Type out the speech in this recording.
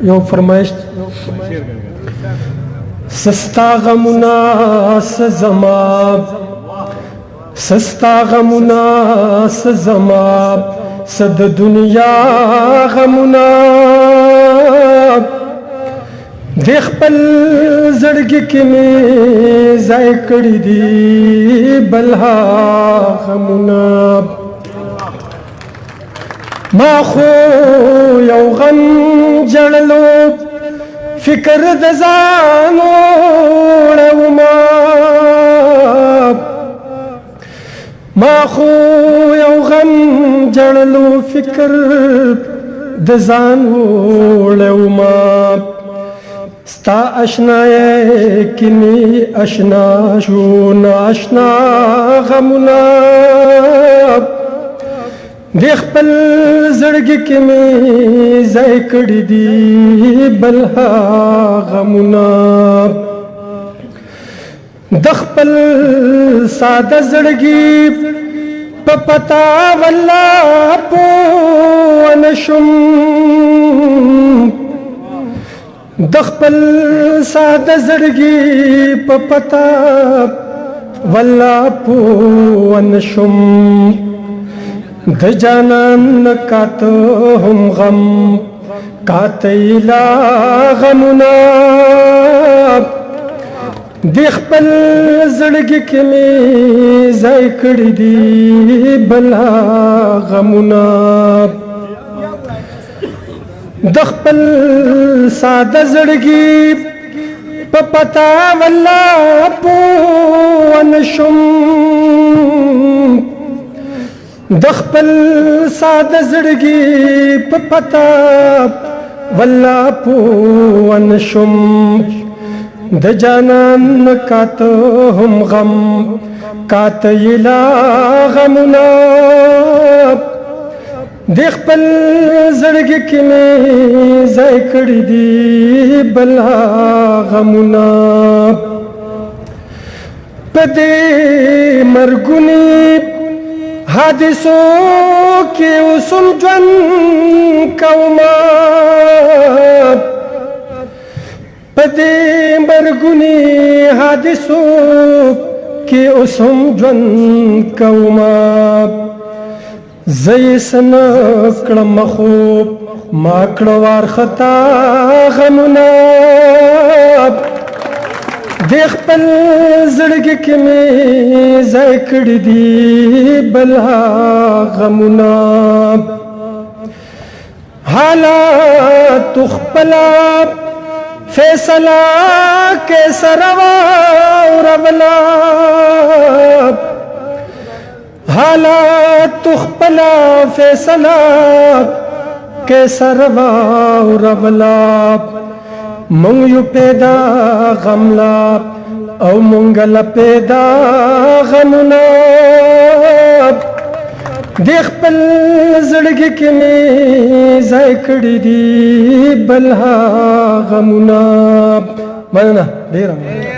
یو فرمایش سستا غمنا سزما سستا غمنا سزما صد دنیا غمنا د خپل زړګي کې مې ځای کړی دی بلها غمنا ما خو یو غم جړلو فکر د ځان وړوما ما خو یو غم جړلو فکر د ځان وړوما ستا اشنای کني اشنا شو ناشنا غمنا د خپل زړګي کې مې ځای کړی دی بلها غمنا د خپل ساده زړګي په پتا والله پوه نشم د خپل ساده زړګي په پتا والله پوه نشم د جانان کاته هم غم کاته لا غمنا د خپل زړګي کې مې ځای کړی دی بلا غمنا د خپل ساده زړګي په پتا والله پوه نشم د خپل ساده زړګي په پتا والله پوه نشم د جانان کاته هم غم کاته لا غمنا د خپل زړګي کې مې ځای کړی دی بلا غمنا پدې مرګونی حادثو کې اوسم ژوند کوما پدې مرګونی حادثو کې اوسم ژوند کوما زې سن کړم خوب ما کړه وار خطا غمنا د خپل زړګي کې مې ځای کړی دی بلها غمنا حالات خپلا فیصله کې سروا وربلا حالات خپلا فیصله کې سروا وربلا مونږ یو پیدا غملا او مونږ لا پیدا غمنا د خپل زړګي کې مې ځای کړی دی بلها غمنا مننه ډیر